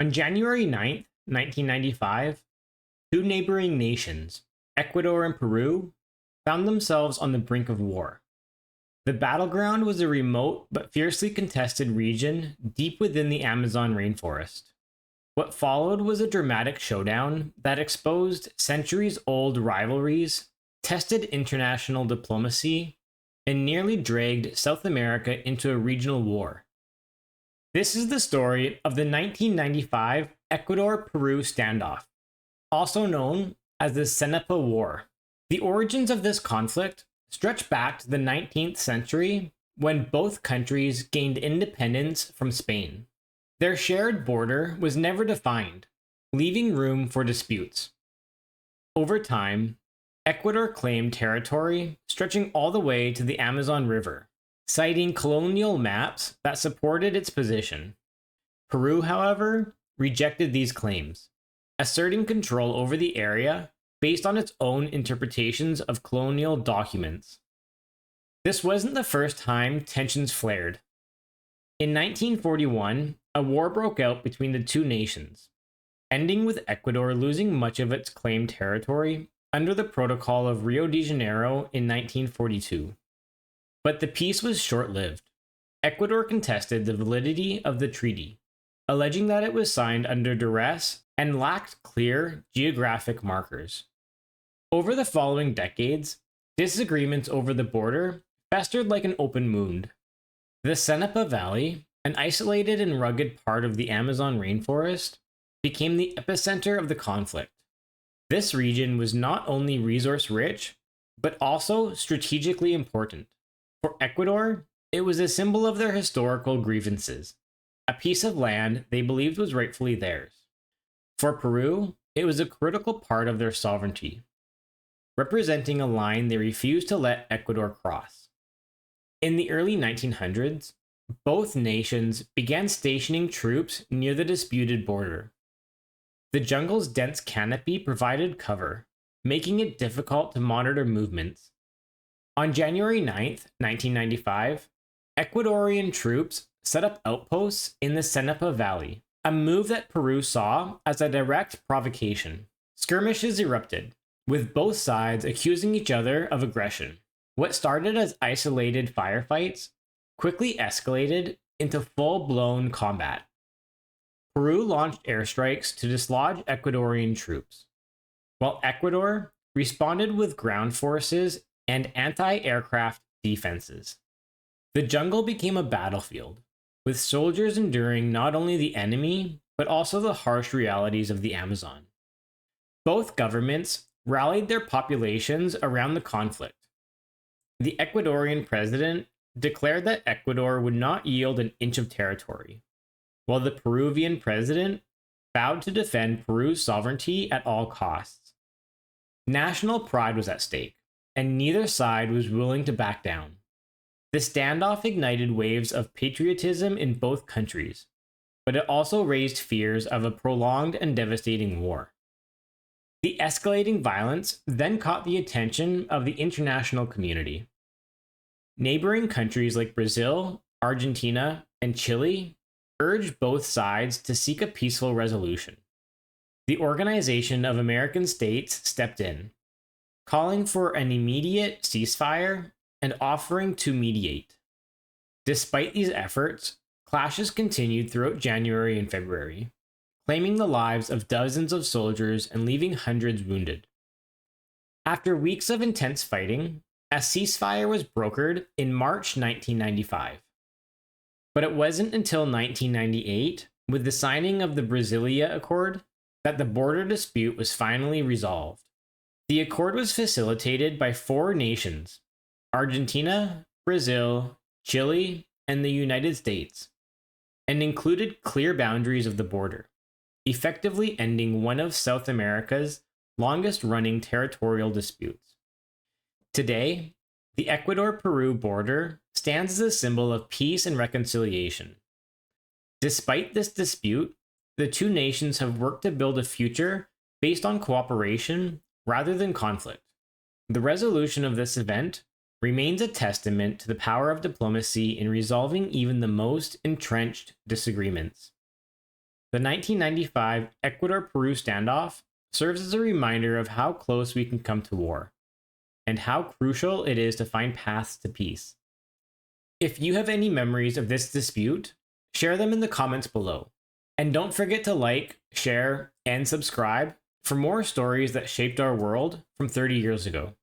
On January 9th, 1995, two neighboring nations, Ecuador and Peru, found themselves on the brink of war. The battleground was a remote but fiercely contested region deep within the Amazon rainforest. What followed was a dramatic showdown that exposed centuries old rivalries, tested international diplomacy, and nearly dragged South America into a regional war. This is the story of the 1995 Ecuador Peru standoff, also known as the Cenepa War. The origins of this conflict stretch back to the 19th century when both countries gained independence from Spain. Their shared border was never defined, leaving room for disputes. Over time, Ecuador claimed territory stretching all the way to the Amazon River, citing colonial maps that supported its position. Peru, however, rejected these claims, asserting control over the area based on its own interpretations of colonial documents. This wasn't the first time tensions flared. In 1941, a war broke out between the two nations, ending with Ecuador losing much of its claimed territory under the Protocol of Rio de Janeiro in 1942. But the peace was short-lived. Ecuador contested the validity of the treaty, alleging that it was signed under duress and lacked clear geographic markers. Over the following decades, disagreements over the border festered like an open wound. The Cenepa Valley, an isolated and rugged part of the Amazon rainforest, became the epicenter of the conflict. This region was not only resource-rich, but also strategically important. For Ecuador, it was a symbol of their historical grievances, a piece of land they believed was rightfully theirs. For Peru, it was a critical part of their sovereignty, representing a line they refused to let Ecuador cross. In the early 1900s, both nations began stationing troops near the disputed border. The jungle's dense canopy provided cover, making it difficult to monitor movements. On January 9th, 1995, Ecuadorian troops set up outposts in the Cenepa Valley, a move that Peru saw as a direct provocation. Skirmishes erupted, with both sides accusing each other of aggression. What started as isolated firefights quickly escalated into full-blown combat. Peru launched airstrikes to dislodge Ecuadorian troops, while Ecuador responded with ground forces and anti-aircraft defenses. The jungle became a battlefield, with soldiers enduring not only the enemy, but also the harsh realities of the Amazon. Both governments rallied their populations around the conflict. The Ecuadorian president declared that Ecuador would not yield an inch of territory, while the Peruvian president vowed to defend Peru's sovereignty at all costs. National pride was at stake, and neither side was willing to back down. The standoff ignited waves of patriotism in both countries, but it also raised fears of a prolonged and devastating war. The escalating violence then caught the attention of the international community. Neighboring countries like Brazil, Argentina, and Chile urged both sides to seek a peaceful resolution. The Organization of American States stepped in, calling for an immediate ceasefire and offering to mediate. Despite these efforts, clashes continued throughout January and February, claiming the lives of dozens of soldiers and leaving hundreds wounded. After weeks of intense fighting, a ceasefire was brokered in March 1995. But it wasn't until 1998, with the signing of the Brasilia Accord, that the border dispute was finally resolved. The accord was facilitated by four nations: Argentina, Brazil, Chile, and the United States, and included clear boundaries of the border, effectively ending one of South America's longest-running territorial disputes. Today, the Ecuador-Peru border stands as a symbol of peace and reconciliation. Despite this dispute, the two nations have worked to build a future based on cooperation rather than conflict. The resolution of this event remains a testament to the power of diplomacy in resolving even the most entrenched disagreements. The 1995 Ecuador Peru standoff serves as a reminder of how close we can come to war, and how crucial it is to find paths to peace. If you have any memories of this dispute, share them in the comments below. And don't forget to like, share, and subscribe for more stories that shaped our world from 30 years ago.